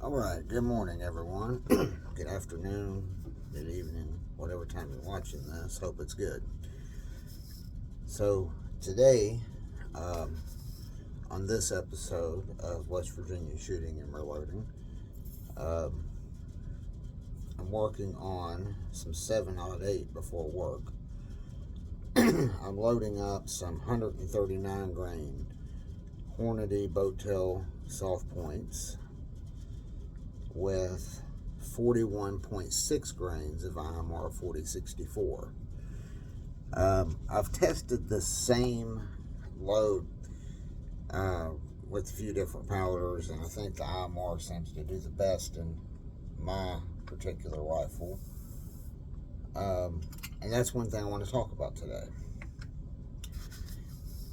All right, good morning, everyone. Good afternoon, good evening, whatever time you're watching this. Hope it's good. So, today, um, on this episode of West Virginia Shooting and Reloading, um, I'm working on some 708 before work. I'm loading up some 139 grain Hornady Boattail soft points with 41.6 grains of IMR 4064. I've tested the same load with a few different powders, and I think the IMR seems to do the best in my particular rifle. And that's one thing I want to talk about today.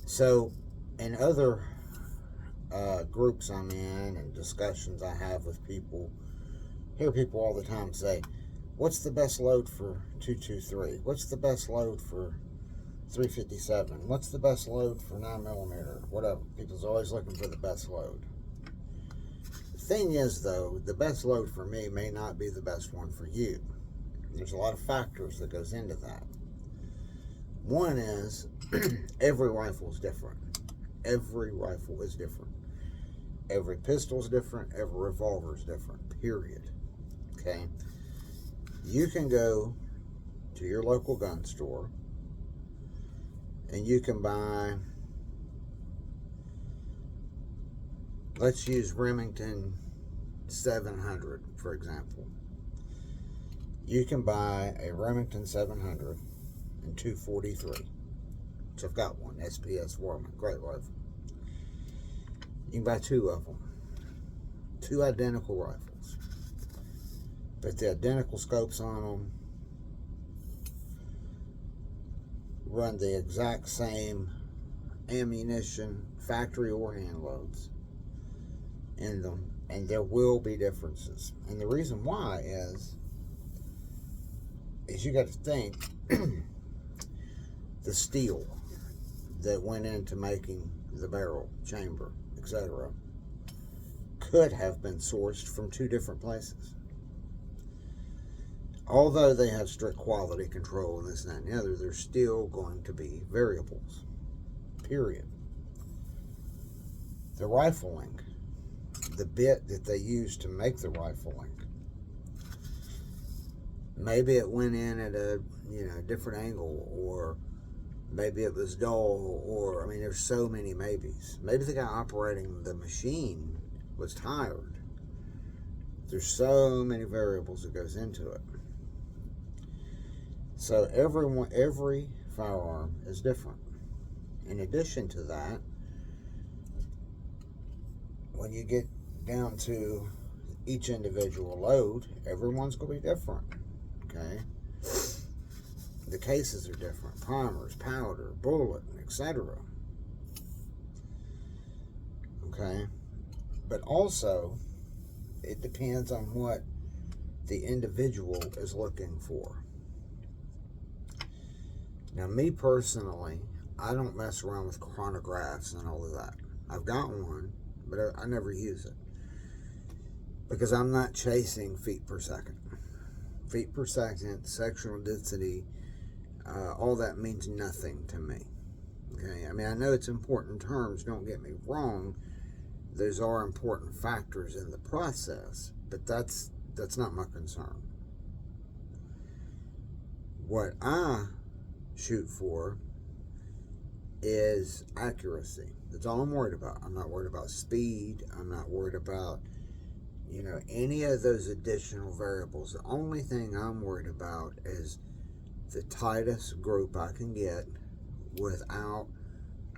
So, in other groups I'm in and discussions I have with people, hear people all the time say, what's the best load for 223? What's the best load for 357? What's the best load for 9mm? Whatever. People's always looking for the best load. The thing is, though, the best load for me may not be the best one for you. There's a lot of factors that goes into that. One is every rifle is different. Every rifle is different. Every pistol is different. Every revolver is different. Period. Okay? You can go to your local gun store and you can buy, let's use Remington 700 for example. You can buy a Remington 700 and 243, which I've got one, SPS Warman, great rifle. You can buy two of them, two identical rifles, but the identical scopes on them, run the exact same ammunition, factory or hand loads in them, and there will be differences. And the reason why is you got to think the steel that went into making the barrel, chamber, etc., could have been sourced from two different places. Although they have strict quality control and this, that, and the other, there's still going to be variables. Period. The rifling, the bit that they use to make the rifling, maybe it went in at a different angle, or maybe it was dull, or I mean, there's so many maybes. Maybe the guy operating the machine was tired. There's so many variables that goes into it. So every firearm is different. In addition to that, when you get down to each individual load, everyone's going to be different. Okay? The cases are different. Primers, powder, bullet, etc. Okay? But also, it depends on what the individual is looking for. Now, me personally, I don't mess around with chronographs and all of that. I've got one, but I never use it because I'm not chasing feet per second. Feet per second, sectional density, all that means nothing to me. Okay, I mean, I know it's important terms, don't get me wrong. Those are important factors in the process, but that's not my concern. What I shoot for is accuracy. That's all I'm worried about. I'm not worried about speed. I'm not worried about any of those additional variables. The only thing I'm worried about is the tightest group I can get without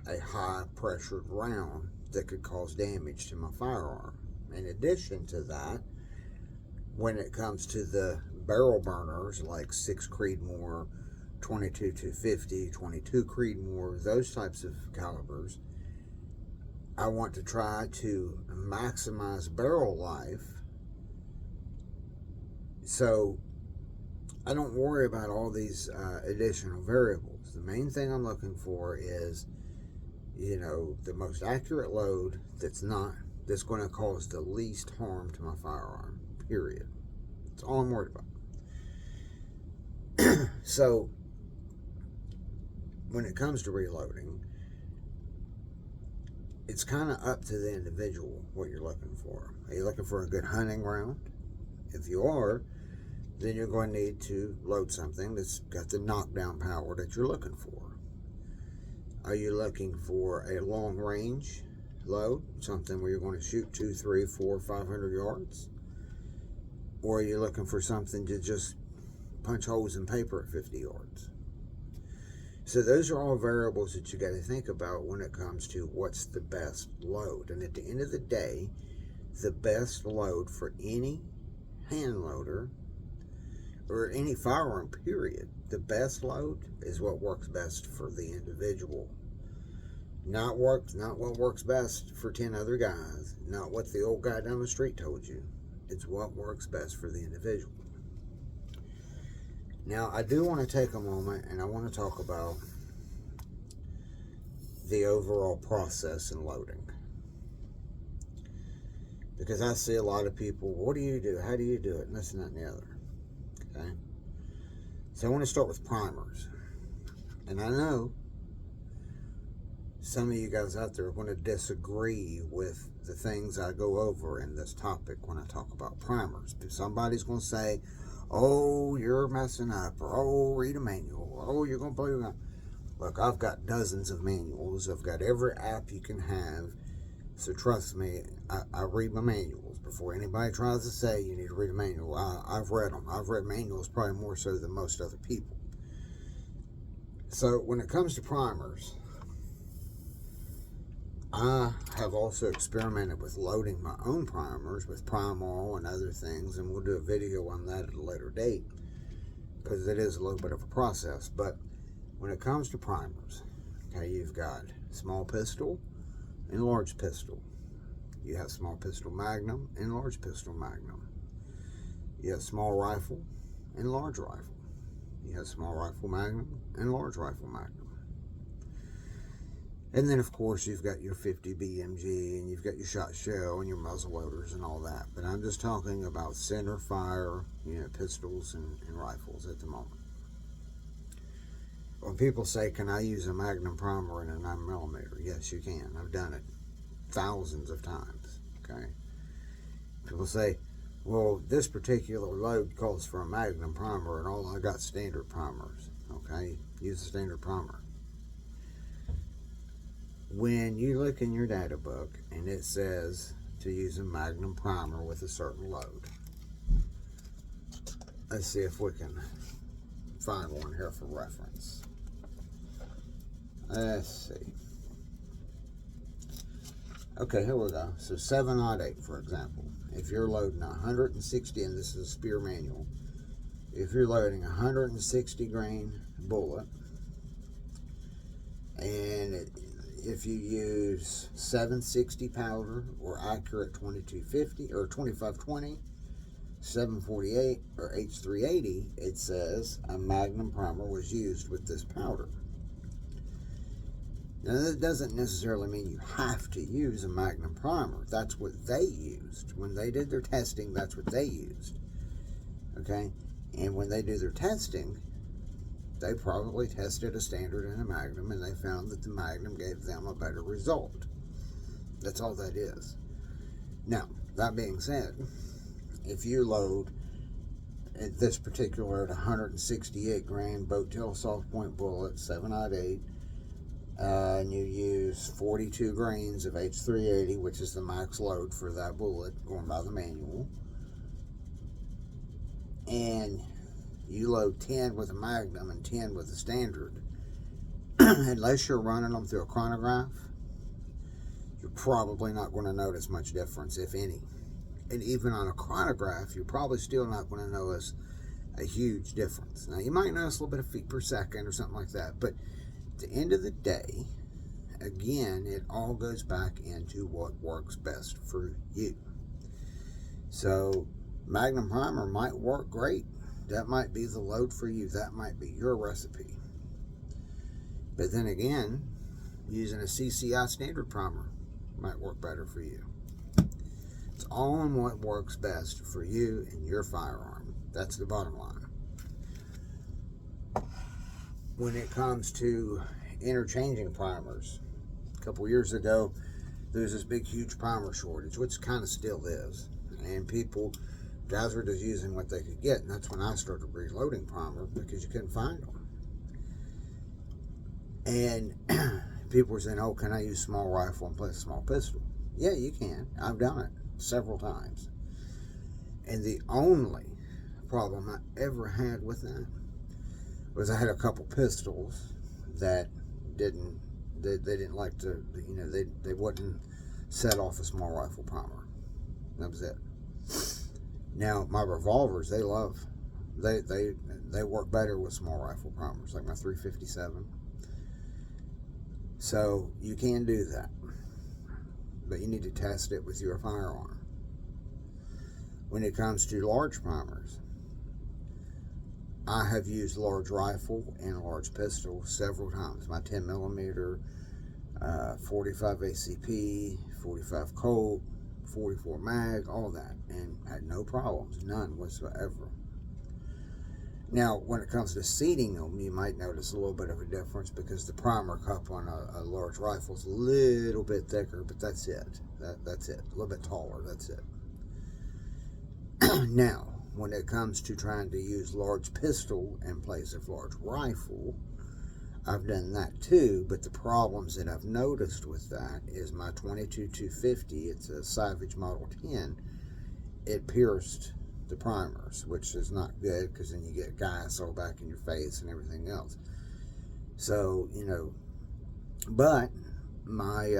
a high pressured round that could cause damage to my firearm. In addition to that, when it comes to the barrel burners like 6 Creedmoor, 22 250, 22 Creedmoor, those types of calibers, I want to try to maximize barrel life, so I don't worry about all these additional variables. The main thing I'm looking for is the most accurate load that's not that's going to cause the least harm to my firearm, period. That's all I'm worried about. So, when it comes to reloading, it's kind of up to the individual what you're looking for. Are you looking for a good hunting round? If you are, then you're going to need to load something that's got the knockdown power that you're looking for. Are you looking for a long range load, something where you're going to shoot 2, 3, 4, 500 yards? Or are you looking for something to just punch holes in paper at 50 yards? So those are all variables that you got to think about when it comes to what's the best load. And at the end of the day, the best load for any hand loader or any firearm, period, the best load is what works best for the individual. Not what works best for 10 other guys, not what the old guy down the street told you. It's what works best for the individual. Now, I do want to take a moment and I want to talk about the overall process in loading. Because I see a lot of people, what do you do? How do you do it? And this and that and the other. Okay? So I want to start with primers. And I know some of you guys out there are going to disagree with the things I go over in this topic when I talk about primers. Somebody's going to say, oh, you're messing up, or oh, read a manual, or oh, you're going to blow your gun. Look, I've got dozens of manuals. I've got every app you can have. So trust me, I read my manuals. Before anybody tries to say you need to read a manual, I've read them. I've read manuals probably more so than most other people. So when it comes to primers, I have also experimented with loading my own primers with Primall and other things, and we'll do a video on that at a later date because it is a little bit of a process. But when it comes to primers, okay, you've got small pistol and large pistol. You have small pistol Magnum and large pistol Magnum. You have small rifle and large rifle. You have small rifle Magnum and large rifle Magnum. And then, of course, you've got your 50 BMG and you've got your shot shell and your muzzle loaders and all that. But I'm just talking about center fire, pistols and rifles at the moment. When people say, can I use a Magnum primer in a 9mm? Yes, you can. I've done it thousands of times, okay? People say, well, this particular load calls for a Magnum primer and all I got standard primers, okay? Use a standard primer. When you look in your data book and it says to use a Magnum primer with a certain load, let's see if we can find one here for reference. Let's see. Okay, here we go. So 708, for example. If you're loading 160, and this is a Speer manual, if you're loading 160 grain bullet, and if you use 760 powder or accurate 2250 or 2520, 748 or H380, it says a Magnum primer was used with this powder. Now, that doesn't necessarily mean you have to use a Magnum primer. That's what they used. When they did their testing, that's what they used. Okay? And when they do their testing, they probably tested a standard and a Magnum, and they found that the Magnum gave them a better result. That's all that is. Now, that being said, if you load at this particular at 168 grain boat tail soft point bullet, 708, and you use 42 grains of H380, which is the max load for that bullet going by the manual, and you load 10 with a Magnum and 10 with a standard, unless you're running them through a chronograph, you're probably not going to notice much difference, if any. And even on a chronograph, you're probably still not going to notice a huge difference. Now, you might notice a little bit of feet per second or something like that, but at the end of the day, again, it all goes back into what works best for you. So, Magnum primer might work great. That might be the load for you. That might be your recipe. But then again, using a CCI standard primer might work better for you. It's all on what works best for you and your firearm. That's the bottom line. When it comes to interchanging primers, a couple years ago, there was this big, huge primer shortage, which kind of still is. And guys were just using what they could get. And that's when I started reloading primer, because you couldn't find them. And people were saying, oh, can I use small rifle and play a small pistol? Yeah, you can. I've done it several times. And the only problem I ever had with that was I had a couple pistols that they didn't like to, they wouldn't set off a small rifle primer. That was it. Now, my revolvers, they work better with small rifle primers, like my 357. So you can do that, but you need to test it with your firearm. When it comes to large primers, I have used large rifle and large pistol several times. My 10 millimeter, 45 ACP, 45 Colt, 44 mag, all that, and had no problems, none whatsoever. Now, when it comes to seating them, you might notice a little bit of a difference, because the primer cup on a large rifle is a little bit thicker, but that's it. That's it. A little bit taller, that's it. Now, when it comes to trying to use large pistol in place of large rifle, I've done that too, but the problems that I've noticed with that is my 22-250, it's a Savage Model 10, it pierced the primers, which is not good, because then you get gas all back in your face and everything else. So, but my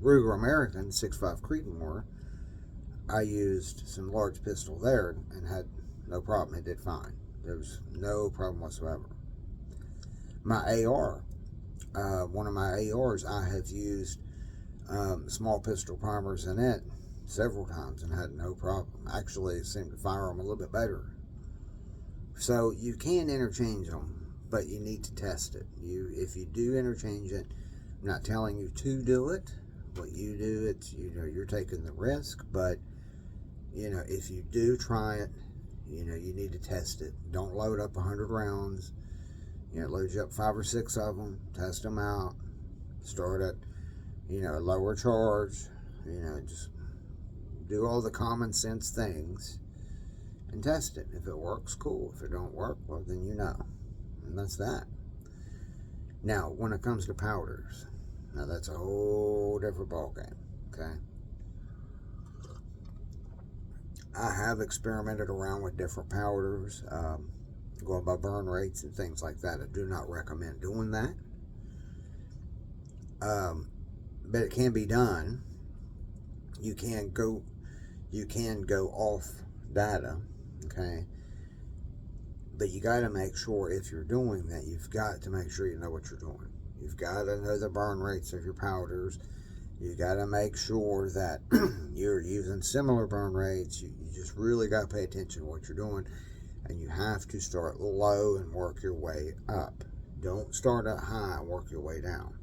Ruger American 6.5 Creedmoor, I used some large pistol there and had no problem. It did fine. There was no problem whatsoever. My AR, one of my ARs, I have used small pistol primers in it several times and had no problem. Actually, it seemed to fire them a little bit better. So you can interchange them, but you need to test it. If you do interchange it, I'm not telling you to do it. What you do, it's you're taking the risk, but if you do try it, you need to test it. Don't load up 100 rounds. Load you up 5 or 6 of them, test them out, start at a lower charge, just do all the common sense things and test it. If it works, cool. If it don't work, well, then and that's that. Now, when it comes to powders, now that's a whole different ballgame. Okay, I have experimented around with different powders, going by burn rates and things like that. I do not recommend doing that, but it can be done. You can go off data, okay, but you got to make sure, if you're doing that, you've got to make sure you know what you're doing. You've got to know the burn rates of your powders. You got to make sure that you're using similar burn rates. You just really got to pay attention to what you're doing, and you have to start low and work your way up. Don't start out high and work your way down.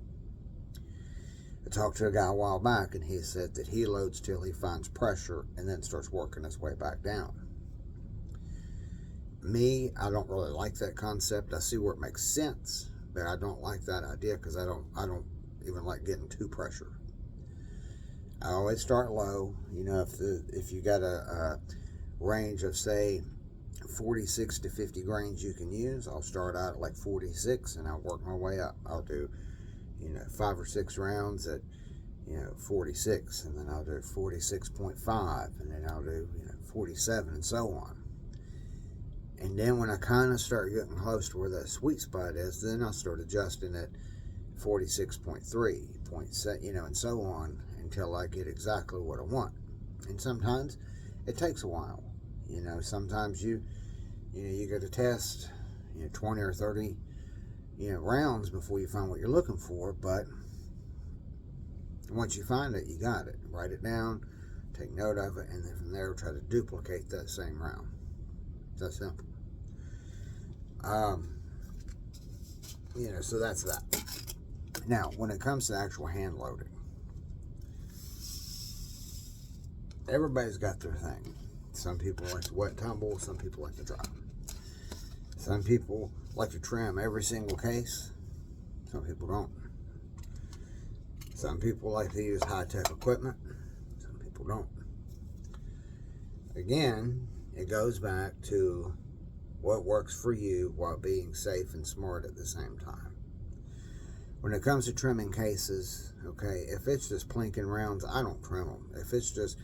I talked to a guy a while back, and he said that he loads till he finds pressure and then starts working his way back down. Me, I don't really like that concept. I see where it makes sense, but I don't like that idea, because I don't even like getting too pressure. I always start low. If you got a range of, say, 46 to 50 grains you can use, I'll start out at like 46 and I'll work my way up. I'll do 5 or 6 rounds at 46, and then I'll do 46.5, and then I'll do 47, and so on. And then when I kind of start getting close to where that sweet spot is, then I'll start adjusting at 46.3, and so on, until I get exactly what I want. And sometimes it takes a while. Sometimes you got to test 20 or 30 rounds before you find what you're looking for. But once you find it, you got it. Write it down, take note of it, and then from there try to duplicate that same round. It's that simple. So that's that. Now, when it comes to actual hand loading, everybody's got their thing. Some people like to wet tumble, some people like to dry. Some people like to trim every single case, some people don't. Some people like to use high-tech equipment, some people don't. Again, it goes back to what works for you while being safe and smart at the same time. When it comes to trimming cases, okay, if it's just plinking rounds, I don't trim them. If it's just,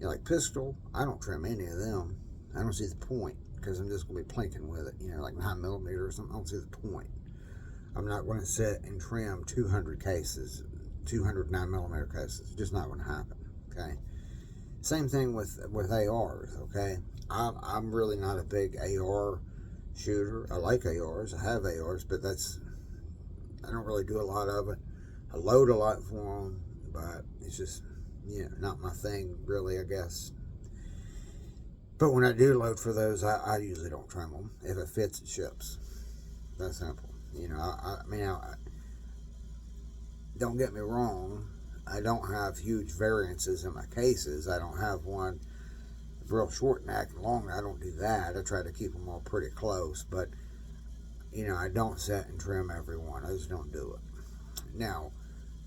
like pistol, I don't trim any of them. I don't see the point, because I'm just going to be plinking with it, like 9mm or something. I don't see the point. I'm not going to sit and trim 200 cases, 200 9mm cases. It's just not going to happen, okay? Same thing with ARs, okay? I'm really not a big AR shooter. I like ARs. I have ARs, but I don't really do a lot of it. I load a lot for them, but it's just, not my thing, really, I guess. But when I do load for those, I usually don't trim them. If it fits, it ships. That's simple. Don't get me wrong. I don't have huge variances in my cases. I don't have one real short neck and long. I don't do that. I try to keep them all pretty close. But, I don't set and trim every one. I just don't do it. Now,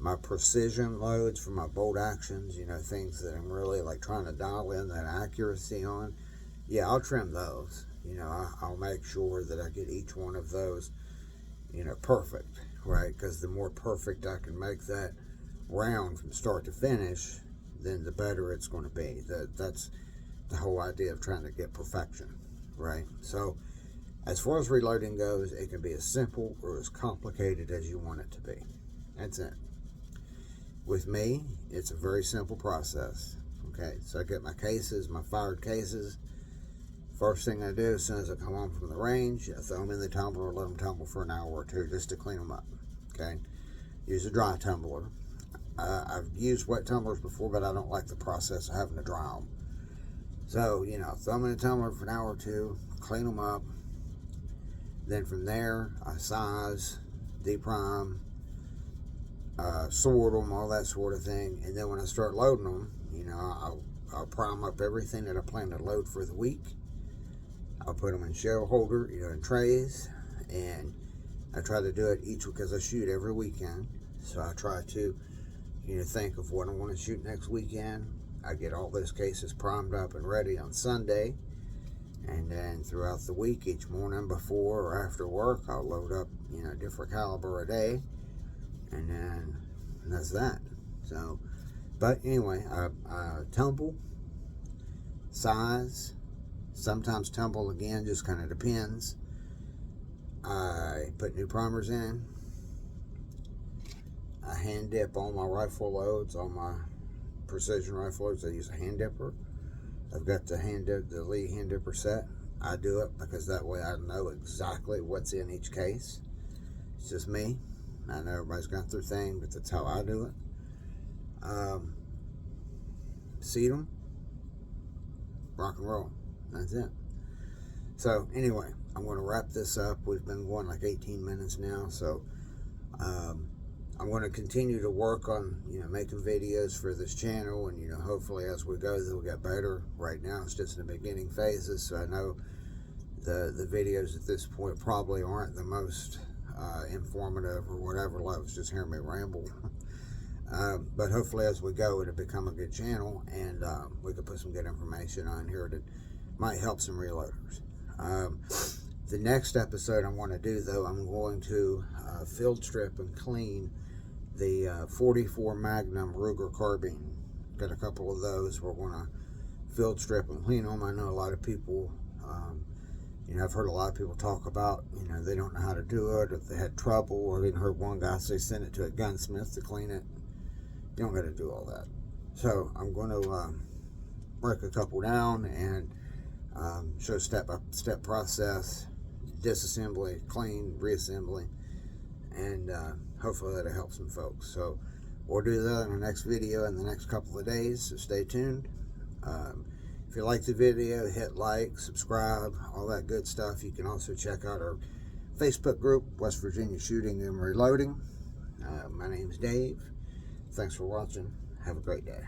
my precision loads for my bolt actions, things that I'm really like trying to dial in that accuracy on, I'll trim those. I'll make sure that I get each one of those, perfect, right? Because the more perfect I can make that round from start to finish, then the better it's going to be. That's the whole idea of trying to get perfection, right? So as far as reloading goes, it can be as simple or as complicated as you want it to be. That's it. With me, it's a very simple process. Okay, so I get my cases, my fired cases. First thing I do as soon as I come home from the range, I throw them in the tumbler, let them tumble for an hour or two just to clean them up. Okay, use a dry tumbler. I've used wet tumblers before, but I don't like the process of having to dry them. So, throw them in a tumbler for an hour or two, clean them up. Then from there, I size, deprime, sort them, all that sort of thing. And then when I start loading them, I'll prime up everything that I plan to load for the week. I'll put them in shell holder, in trays. And I try to do it each week because I shoot every weekend. So I try to, think of what I want to shoot next weekend. I get all those cases primed up and ready on Sunday. And then throughout the week, each morning before or after work, I'll load up, different caliber a day. And then that's that. So, but anyway, I tumble, size, sometimes tumble again, just kind of depends. I put new primers in. I hand dip all my rifle loads, all my precision rifle loads. I use a hand dipper. I've got the Lee hand dipper set. I do it because that way I know exactly what's in each case. It's just me. I know everybody's got their thing, but that's how I do it. Seat them, rock and roll. That's it. So anyway, I'm going to wrap this up. We've been going like 18 minutes now, so I'm going to continue to work on making videos for this channel, and hopefully as we go they'll get better. Right now it's just in the beginning phases, so I know the videos at this point probably aren't the most informative or whatever. Love's just hearing me ramble. But hopefully as we go it'll become a good channel, and we can put some good information on here that might help some reloaders. The next episode I want to do, though, I'm going to field strip and clean the 44 Magnum Ruger carbine. Got a couple of those. We're going to field strip and clean them. I know a lot of people, I've heard a lot of people talk about, they don't know how to do it, if they had trouble. I've even heard one guy say send it to a gunsmith to clean it. You don't got to do all that. So I'm going to break a couple down and show step-by-step process, disassembly, clean, reassembly, and hopefully that'll help some folks. So we'll do that in the next video in the next couple of days, so stay tuned. If you like the video, hit like, subscribe, all that good stuff. You can also check out our Facebook group, West Virginia Shooting and Reloading. My name's Dave. Thanks for watching. Have a great day.